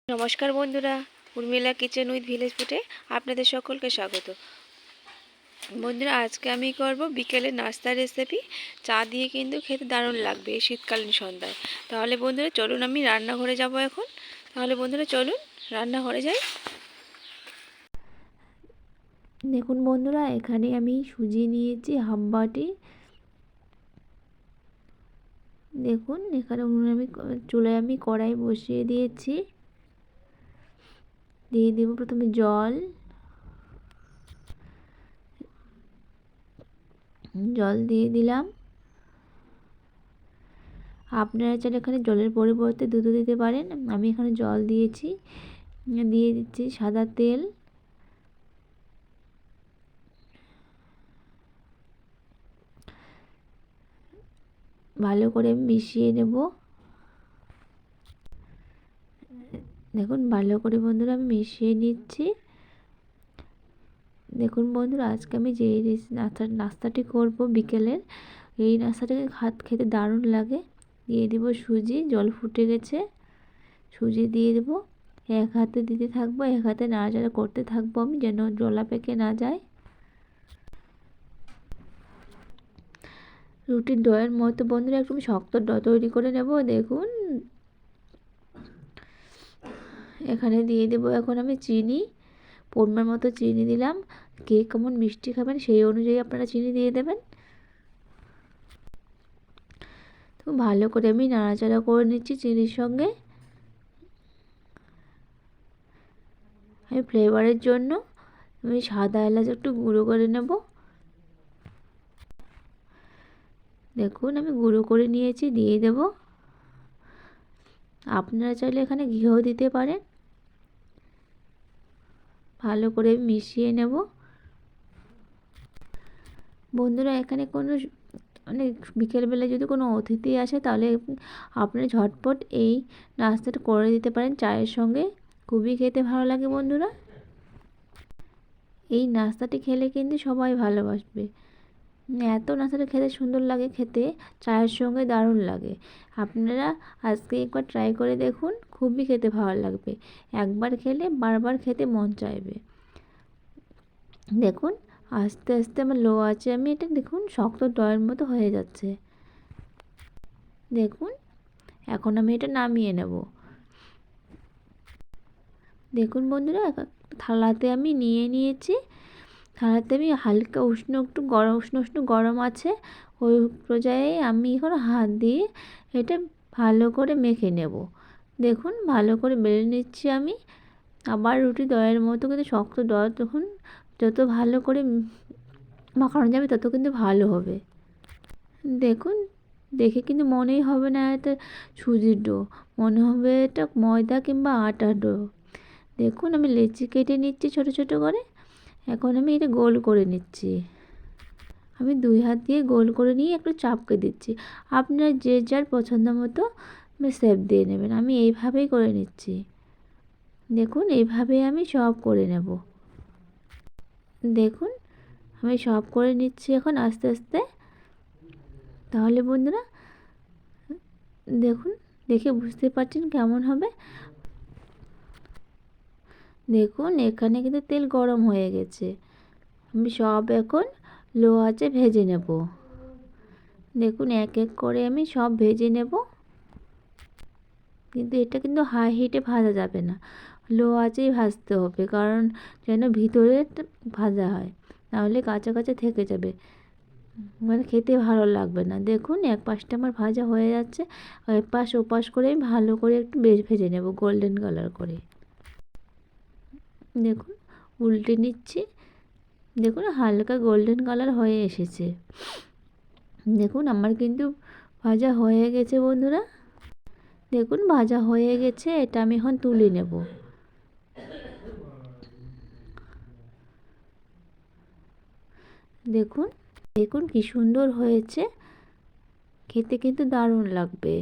নমস্কার বন্ধুরা, Urmila kitchen with village ফুডে আপনাদের সকলকে স্বাগত। বন্ধুরা, আজকে আমি করব বিকেলের নাস্তার রেসিপি। চা দিয়ে কিন্তু খেতে দারুণ লাগবে এই শীতকালীন সন্ধ্যায়। তাহলে বন্ধুরা চলুন, আমি রান্নাঘরে যাব এখন। তাহলে বন্ধুরা চলুন রান্নাঘরে যাই। দেখুন বন্ধুরা, এখানে আমি সুজি নিয়েছি হাফ বাটি। দেখুন এখানে চুলায় আমি কড়াই বসিয়ে দিয়েছি। দিয়ে দেব প্রথমে জল দিয়ে দিলাম। আপনারা চাইলে এখানে জলের পরিবর্তে দুধও দিতে পারেন। আমি এখানে জল দিয়েছি। দিয়ে দিচ্ছি সাদা তেল। ভালো করে মিশিয়ে নেব। দেখুন ভালো করে বন্ধুরা আমি মিশিয়ে নিচ্ছি। দেখুন বন্ধুরা, আজকে আমি যে নাস্তাটি করব বিকেলের, এই নাস্তাটাকে খেতে দারুণ লাগে। দিয়ে দেব সুজি, জল ফুটে গেছে, সুজি দিয়ে দেব। এক হাতে দিতে থাকবো, এক হাতে নাড়াচাড়া করতে থাকবো আমি, যেন জলা পেকে না যায়। রুটির ডোয়ের মতো বন্ধুরা একটু শক্ত ডো তৈরি করে নেব। দেখুন এখানে দিয়ে দেব এখন আমি চিনি, পরিমাণ মতো চিনি দিলাম। কে কেমন মিষ্টি খাবেন সেই অনুযায়ী আপনারা চিনি দিয়ে দেবেন। তো ভালো করে আমি নাড়াচাড়া করে নিচ্ছি চিনির সঙ্গে। আমি ফ্লেভারের জন্য আমি সাদা এলাচ একটু গুঁড়ো করে নেব। দেখুন আমি গুঁড়ো করে নিয়েছি, দিয়ে দেব। আপনারা চাইলে এখানে ঘিও দিতে পারেন। ভালো করে মিশিয়ে নেব। বন্ধুরা, এখানে কোনো মানে বিকেলবেলা যদি কোনো অতিথি আসে, তাহলে আপনারা ঝটপট এই নাস্তাটা করে দিতে পারেন চায়ের সঙ্গে। খুবই খেতে ভালো লাগে বন্ধুরা। এই নাস্তাটি খেলে কিন্তু সবাই ভালোবাসবে। এত নাস্তাটা খেতে সুন্দর লাগে, খেতে চায়ের সঙ্গে দারুণ লাগে। আপনারা আজকে একবার ট্রাই করে দেখুন, খুবই খেতে ভালো লাগবে। একবার খেলে বারবার খেতে মন চাইবে। দেখুন আস্তে আস্তে আমার লো আছে, আমি এটা দেখুন শক্ত ডয়ের মতো হয়ে যাচ্ছে। দেখুন এখন আমি এটা নামিয়ে নেব। দেখুন বন্ধুরা, থালাতে আমি নিয়ে নিয়েছি। থালাতে আমি হালকা উষ্ণ উষ্ণ গরম আছে, ওই পর্যায়ে আমি এখন হাত দিয়ে এটা ভালো করে মেখে নেব। দেখুন ভালো করে বেলে নিচ্ছি আমি। আবার রুটি দয়ের মতো কিন্তু শক্ত দয়, তখন যত ভালো করে মাখানো যাবে তত কিন্তু ভালো হবে। দেখুন দেখে কিন্তু মনেই হবে না এটা সুজির ডো, মনে হবে এটা ময়দা কিংবা আটার ডো। দেখুন আমি লেচি কেটে নিচ্ছি ছোট ছোট করে। এখন আমি এটা গোল করে নিচ্ছি। আমি দুই হাত দিয়ে গোল করে নিয়ে একটু চাপকে দিচ্ছি। আপনার যে যার পছন্দ মতো শেপ দিয়ে নেবেন। আমি এইভাবেই করে নিচ্ছি। দেখুন এইভাবেই আমি সব করে নেব। দেখুন আমি সব করে নিচ্ছি এখন আস্তে আস্তে। তাহলে বন্ধুরা দেখুন, দেখে বুঝতে পারছেন কেমন হবে। দেখুন এখানে কিন্তু তেল গরম হয়ে গেছে। আমি সব এখন লো আঁচে ভেজে নেব। দেখুন এক এক করে আমি সব ভেজে নেব। কিন্তু এটা কিন্তু হাই হিটে ভাজা যাবে না, লো আঁচেই ভাজতে হবে, কারণ যেন ভিতরে ভাজা হয়, নাহলে কাঁচা কাঁচা থেকে যাবে, মানে খেতে ভালো লাগবে না। দেখুন এক পাশটা আমার ভাজা হয়ে যাচ্ছে, এপাশ ওপাশ করে আমি ভালো করে একটু ভেজে নেব গোল্ডেন কালার করে। দেখুন উল্টে নিচ্ছি। দেখুন হালকা গোল্ডেন কালার হয়ে এসেছে। দেখুন আমার কিন্তু ভাজা হয়ে গেছে বন্ধুরা। দেখুন ভাজা হয়ে গেছে, এটা আমি এখন তুলে নেব। দেখুন দেখুন কি সুন্দর হয়েছে, খেতে কিন্তু দারুণ লাগবে।